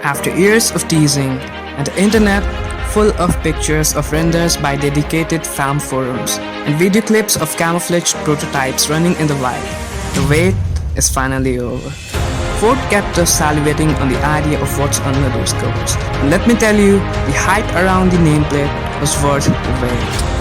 After years of teasing and the internet full of pictures of renders by dedicated fan forums and video clips of camouflaged prototypes running in the wild, the wait is finally over. Ford kept us salivating on the idea of what's under those covers, and let me tell you, the hype around the nameplate was worth the wait.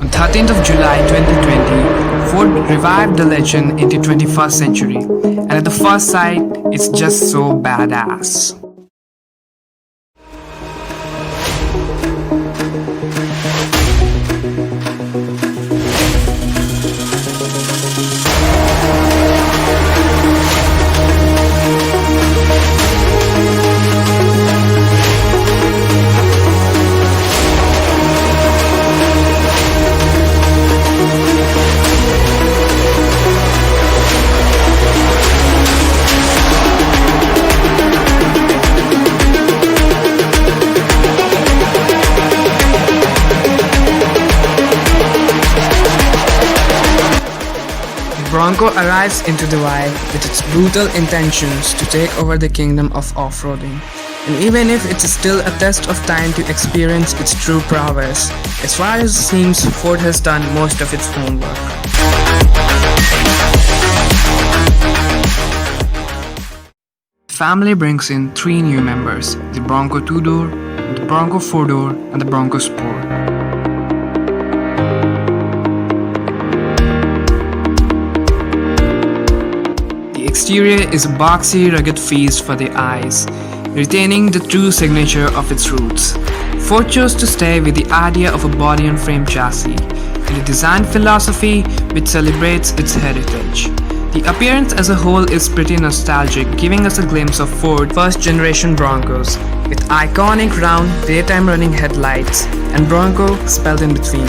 On 13th of July 2020, Ford revived the legend into 21st century, and at the first sight, it's just so badass. Bronco arrives into the wild with its brutal intentions to take over the kingdom of off-roading. And even if it's still a test of time to experience its true prowess, as far as it seems, Ford has done most of its homework. The family brings in 3 new members: the Bronco 2-door, the Bronco 4-door, and the Bronco Sport. The exterior is a boxy, rugged feast for the eyes, retaining the true signature of its roots. Ford chose to stay with the idea of a body-on-frame chassis, and a design philosophy which celebrates its heritage. The appearance as a whole is pretty nostalgic, giving us a glimpse of Ford's first-generation Broncos, with iconic round, daytime running headlights, and Bronco spelled in between.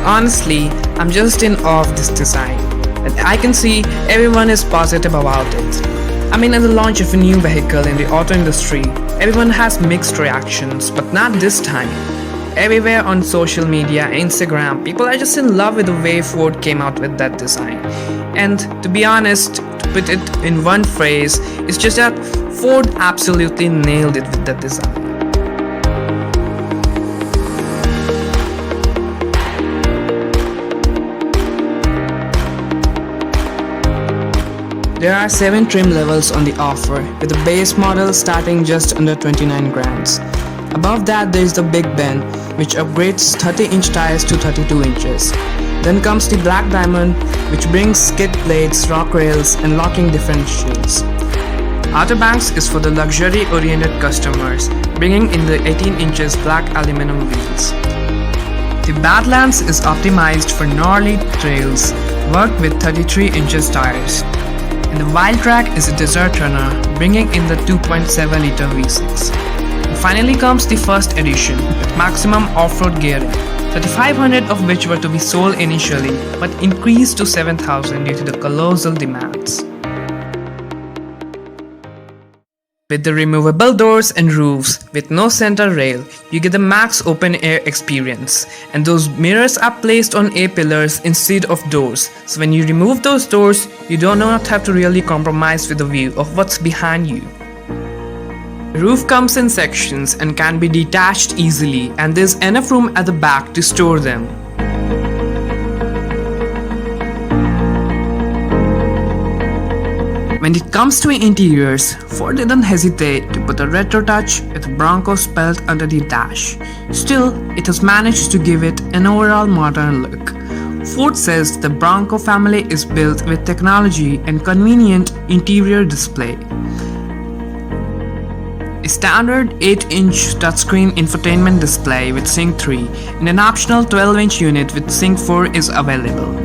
Honestly, I'm just in awe of this design, and I can see everyone is positive about it. I mean, at the launch of a new vehicle in the auto industry, everyone has mixed reactions, but not this time. Everywhere on social media, Instagram, people are just in love with the way Ford came out with that design. And to be honest, to put it in one phrase, it's just that Ford absolutely nailed it with that design. There are 7 trim levels on the offer, with the base model starting just under 29 grams. Above that there is the Big Ben, which upgrades 30-inch tires to 32 inches. Then comes the Black Diamond, which brings skid plates, rock rails, and locking differentials. Outer Banks is for the luxury-oriented customers, bringing in the 18 inches black aluminum wheels. The Badlands is optimized for gnarly trails, worked with 33 inches tires. And the Wild Track is a desert runner, bringing in the 2.7-liter V6. And finally comes the first edition, with maximum off-road gearing, 3,500 of which were to be sold initially, but increased to 7,000 due to the colossal demands. With the removable doors and roofs with no center rail, you get the max open air experience, and those mirrors are placed on A-pillars instead of doors, so when you remove those doors, you do not have to really compromise with the view of what's behind you. The roof comes in sections and can be detached easily, and there's enough room at the back to store them. When it comes to interiors, Ford didn't hesitate to put a retro touch with Bronco spelled under the dash. Still, it has managed to give it an overall modern look. Ford says the Bronco family is built with technology and convenient interior display. A standard 8-inch touchscreen infotainment display with Sync 3 and an optional 12-inch unit with Sync 4 is available.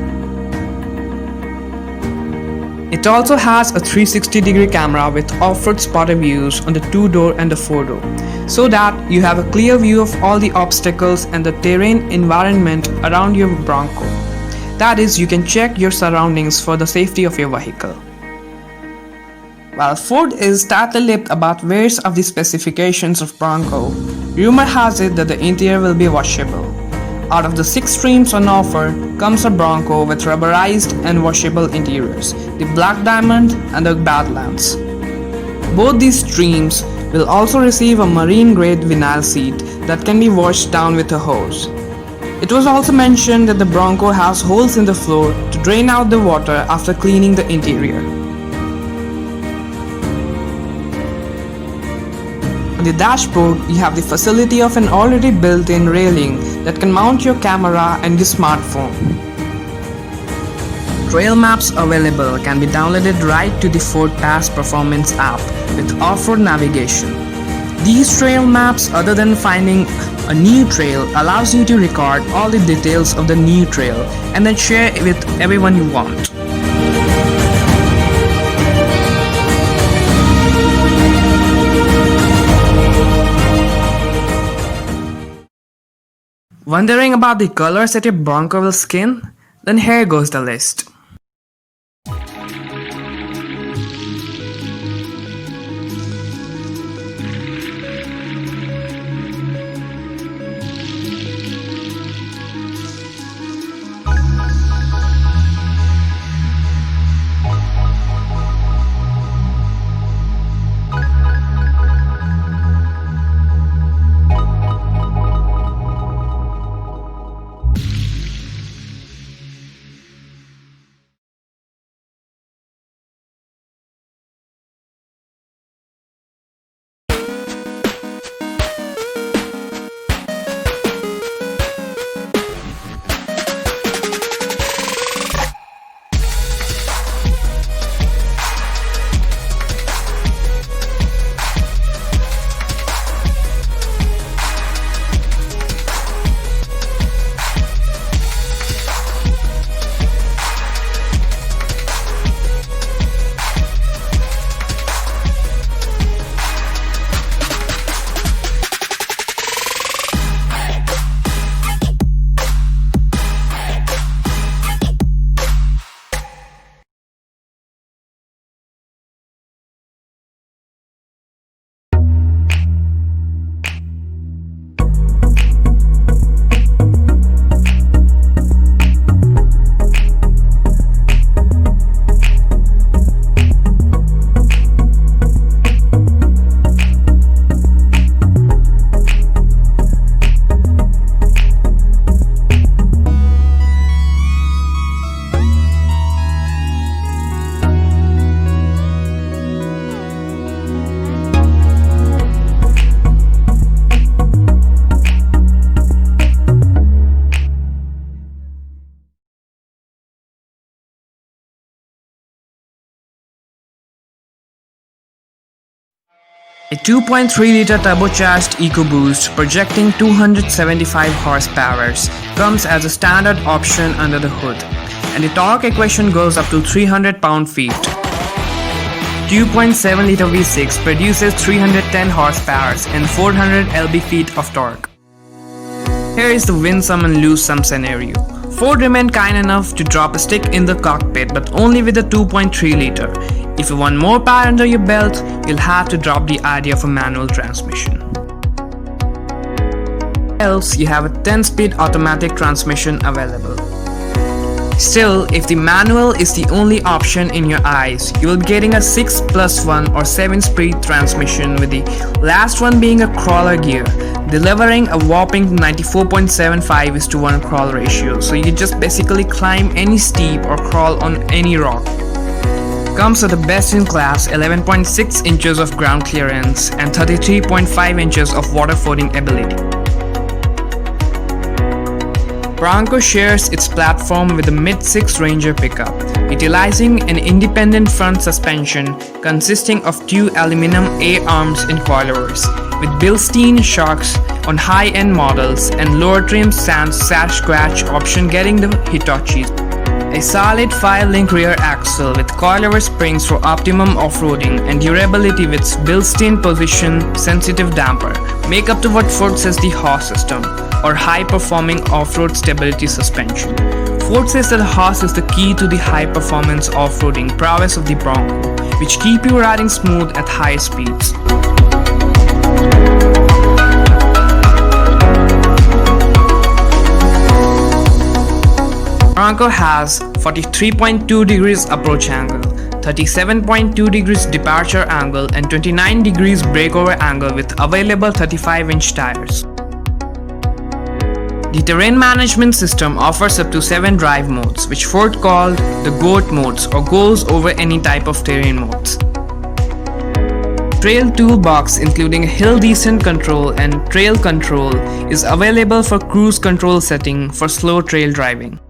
It also has a 360-degree camera with off-road spotter views on the 2-door and the 4-door, so that you have a clear view of all the obstacles and the terrain environment around your Bronco. That is, you can check your surroundings for the safety of your vehicle. While Ford is tight-lipped about various of the specifications of Bronco, rumor has it that the interior will be washable. Out of the 6 trims on offer comes a Bronco with rubberized and washable interiors, the Black Diamond and the Badlands. Both these trims will also receive a marine-grade vinyl seat that can be washed down with a hose. It was also mentioned that the Bronco has holes in the floor to drain out the water after cleaning the interior. On the dashboard, you have the facility of an already built-in railing that can mount your camera and your smartphone. Trail maps available can be downloaded right to the Ford Pass Performance app with off-road navigation. These trail maps, other than finding a new trail, allows you to record all the details of the new trail and then share it with everyone you want. Wondering about the colors that your Bronco will skin? Then here goes the list. A 2.3-liter turbocharged EcoBoost projecting 275 horsepower comes as a standard option under the hood, and the torque equation goes up to 300 pound-feet. 2.7-liter V6 produces 310 horsepower and 400 lb-feet of torque. Here is the win some and lose some scenario. Ford remained kind enough to drop a stick in the cockpit, but only with a 2.3-liter. If you want more power under your belt, you'll have to drop the idea of a manual transmission. Else, you have a 10-speed automatic transmission available. Still, if the manual is the only option in your eyes, you will be getting a 6+1 or 7-speed transmission, with the last one being a crawler gear, delivering a whopping 94.75:1 crawl ratio, so you can just basically climb any steep or crawl on any rock. Comes with the best-in-class 11.6 inches of ground clearance and 33.5 inches of water-fording ability. Bronco shares its platform with the mid-6 Ranger pickup, utilizing an independent front suspension consisting of 2 aluminum A-arms and coilovers, with built-in shocks on high-end models and lower trim sans scratch option getting the Hitachi. A solid 5-link rear axle with coilover springs for optimum off-roading and durability with built-in position-sensitive damper make up to what Ford says the HOS system, or high-performing off-road stability suspension. Ford says that the horse is the key to the high-performance off-roading prowess of the Bronco, which keep you riding smooth at high speeds. Bronco has 43.2 degrees approach angle, 37.2 degrees departure angle and 29 degrees breakover angle with available 35-inch tires. The terrain management system offers up to 7 drive modes, which Ford called the GOAT modes or goes over any type of terrain modes. Trail toolbox including hill descent control and trail control is available for cruise control setting for slow trail driving.